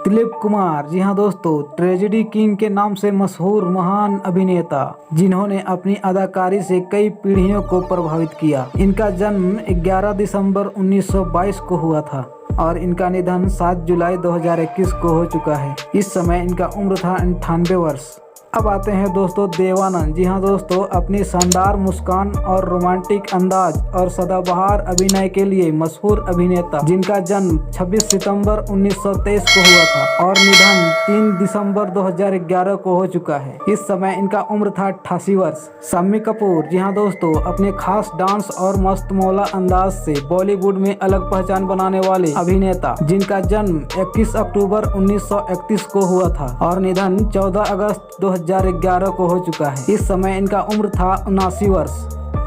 दिलीप कुमार, जी हाँ दोस्तों, tragedy king के नाम से मशहूर महान अभिनेता जिन्होंने अपनी अदाकारी से कई पीढ़ियों को प्रभावित किया। इनका जन्म 11 दिसंबर 1922 को हुआ था और इनका निधन 7 जुलाई 2021 को हो चुका है। इस समय इनका उम्र था 98 वर्ष। अब आते हैं दोस्तों देवानंद। जी हाँ दोस्तों, अपनी शानदार मुस्कान और रोमांटिक अंदाज और सदाबहार अभिनय के लिए मशहूर अभिनेता जिनका जन्म 26 सितंबर 1923 को हुआ था और निधन 3 दिसंबर 2011 को हो चुका है। इस समय इनका उम्र था 88 वर्ष। शम्मी कपूर, जी हाँ दोस्तों, अपने खास डांस और मस्त मौला अंदाज से बॉलीवुड में अलग पहचान बनाने वाले अभिनेता जिनका जन्म 21 अक्टूबर 1931 को हुआ था और निधन 14 अगस्त 2011 को हो चुका है। इस समय इनका उम्र था 79 वर्ष।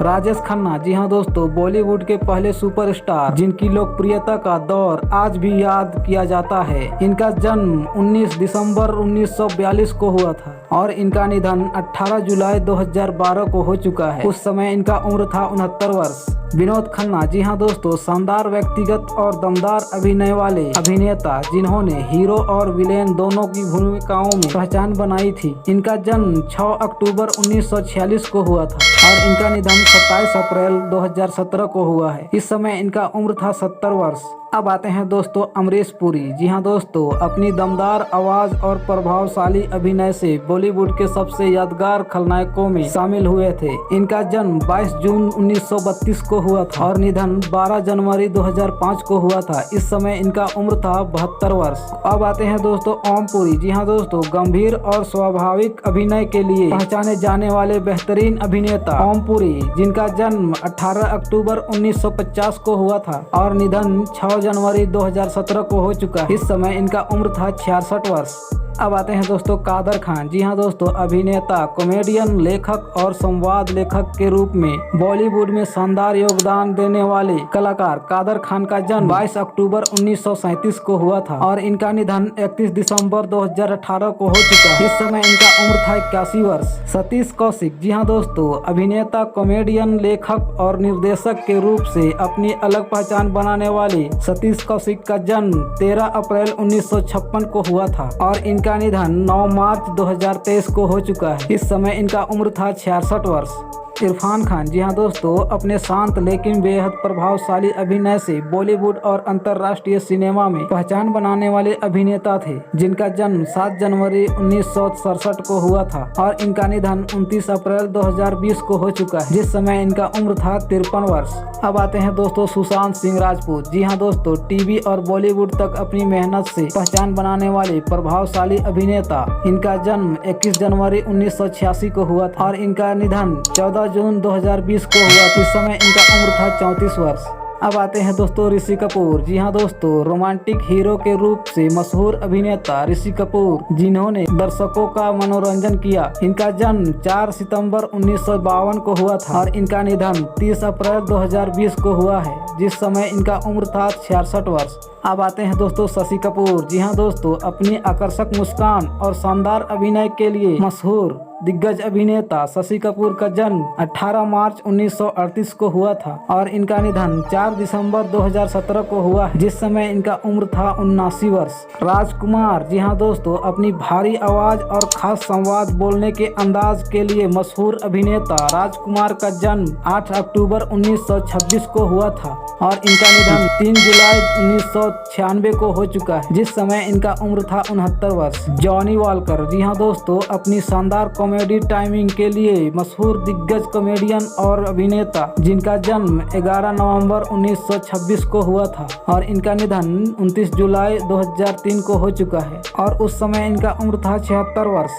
राजेश खन्ना, जी हाँ दोस्तों, बॉलीवुड के पहले सुपरस्टार जिनकी लोकप्रियता का दौर आज भी याद किया जाता है। इनका जन्म 19 दिसंबर 1942 को हुआ था और इनका निधन 18 जुलाई 2012 को हो चुका है। उस समय इनका उम्र था 69 वर्ष। विनोद खन्ना, जी हाँ दोस्तों, शानदार व्यक्तिगत और दमदार अभिनय वाले अभिनेता जिन्होंने हीरो और विलेन दोनों की भूमिकाओं में पहचान बनाई थी। इनका जन्म 6 अक्टूबर 1946 को हुआ था और इनका निधन 27 अप्रैल 2017 को हुआ है। इस समय इनका उम्र था 70 वर्ष। अब आते हैं दोस्तों अमरीश पुरी। जी हाँ दोस्तों, अपनी दमदार आवाज और प्रभावशाली अभिनय से बॉलीवुड के सबसे यादगार खलनायकों में शामिल हुए थे। इनका जन्म 22 जून 1932 को हुआ था और निधन 12 जनवरी 2005 को हुआ था। इस समय इनका उम्र था 72 वर्ष। अब आते हैं दोस्तों ओम पुरी। जी हाँ दोस्तों, गंभीर और स्वाभाविक अभिनय के लिए पहचाने जाने वाले बेहतरीन अभिनेता ओम पुरी जिनका जन्म 18 अक्टूबर 1950 को हुआ था और निधन 6 जनवरी 2017 को हो चुका है। इस समय इनका उम्र था 66 वर्ष। अब आते हैं दोस्तों कादर खान। जी हाँ दोस्तों, अभिनेता, कॉमेडियन, लेखक और संवाद लेखक के रूप में बॉलीवुड में शानदार योगदान देने वाले कलाकार कादर खान का जन्म 22 अक्टूबर 1937 को हुआ था और इनका निधन 31 दिसंबर 2018 को हो चुका है। इस समय इनका उम्र था 81 वर्ष। सतीश कौशिक, जी हाँ दोस्तों, अभिनेता, कॉमेडियन, लेखक और निर्देशक के रूप से अपनी अलग पहचान बनाने वाले सतीश कौशिक का जन्म 13 अप्रैल 1956 को हुआ था और इनका निधन 9 मार्च 2023 को हो चुका है। इस समय इनका उम्र था 66 वर्ष। इरफान खान, जी हाँ दोस्तों, अपने शांत लेकिन बेहद प्रभावशाली अभिनय से बॉलीवुड और अंतर्राष्ट्रीय सिनेमा में पहचान बनाने वाले अभिनेता थे जिनका जन्म 7 जनवरी 1967 को हुआ था और इनका निधन 29 अप्रैल 2020 को हो चुका है, जिस समय इनका उम्र था 53 वर्ष। अब आते हैं दोस्तों सुशांत सिंह राजपूत। जी हाँ दोस्तों, टीवी और बॉलीवुड तक अपनी मेहनत से पहचान बनाने वाले प्रभावशाली अभिनेता। इनका जन्म 21 जनवरी 1986 को हुआ था और इनका निधन 14 जून 2020 को हुआ। इस समय इनका उम्र था 34 वर्ष। अब आते हैं दोस्तों ऋषि कपूर। जी हाँ दोस्तों, रोमांटिक हीरो के रूप से मशहूर अभिनेता ऋषि कपूर जिन्होंने दर्शकों का मनोरंजन किया। इनका जन्म 4 सितंबर 1952 को हुआ था और इनका निधन 30 अप्रैल 2020 को हुआ है, जिस समय इनका उम्र था 66 वर्ष। अब आते हैं दोस्तों शशि कपूर। जी हाँ दोस्तों, अपनी आकर्षक मुस्कान और शानदार अभिनय के लिए मशहूर दिग्गज अभिनेता शशि कपूर का जन्म 18 मार्च 1938 को हुआ था और इनका निधन 4 दिसंबर 2017 को हुआ है, जिस समय इनका उम्र था 79 वर्ष। राजकुमार, जी हाँ दोस्तों, अपनी भारी आवाज और खास संवाद बोलने के अंदाज के लिए मशहूर अभिनेता राजकुमार का जन्म 8 अक्टूबर 1926 को हुआ था और इनका निधन 3 जुलाई 1996 को हो चुका है, जिस समय इनका उम्र था 69 वर्ष। जॉनी वॉकर, जी हाँ दोस्तों, अपनी शानदार कॉमेडी टाइमिंग के लिए मशहूर दिग्गज कॉमेडियन और अभिनेता जिनका जन्म 11 नवंबर 1926 को हुआ था और इनका निधन 29 जुलाई 2003 को हो चुका है और उस समय इनका उम्र था 76 वर्ष।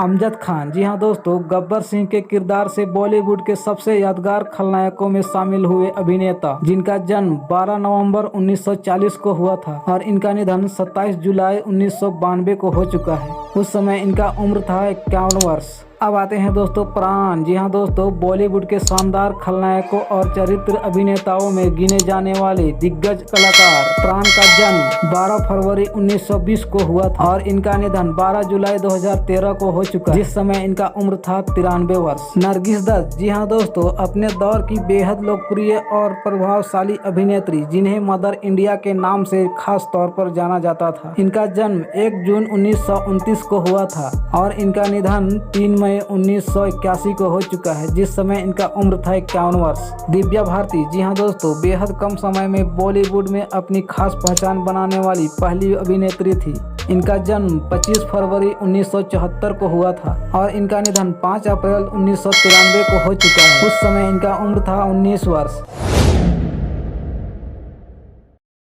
अमजद खान, जी हाँ दोस्तों, गब्बर सिंह के किरदार से बॉलीवुड के सबसे यादगार खलनायकों में शामिल हुए अभिनेता जिनका जन्म 12 नवंबर 1940 को हुआ था और इनका निधन 27 जुलाई 1992 को हो चुका है। उस समय इनका उम्र था 51 वर्ष। अब आते हैं दोस्तों प्राण। जी हाँ दोस्तों, बॉलीवुड के शानदार खलनायकों और चरित्र अभिनेताओं में गिने जाने वाले दिग्गज कलाकार प्राण का जन्म 12 फरवरी 1920 को हुआ था और इनका निधन 12 जुलाई 2013 को हो चुका, जिस समय इनका उम्र था 93 वर्ष। नरगिस दत्त, जी हाँ दोस्तों, अपने दौर की बेहद लोकप्रिय और प्रभावशाली अभिनेत्री, जिन्हें मदर इंडिया के नाम से खास तौर पर जाना जाता था। इनका जन्म 1 जून 1929 को हुआ था और इनका निधन 3 मई 1981 को हो चुका है, जिस समय इनका उम्र था 51 वर्ष। दिव्या भारती, जी हाँ दोस्तों, बेहद कम समय में बॉलीवुड में अपनी खास पहचान बनाने वाली पहली अभिनेत्री थी। इनका जन्म 25 फरवरी 1974 को हुआ था और इनका निधन 5 अप्रैल 1993 को हो चुका है। उस समय इनका उम्र था 19 वर्ष।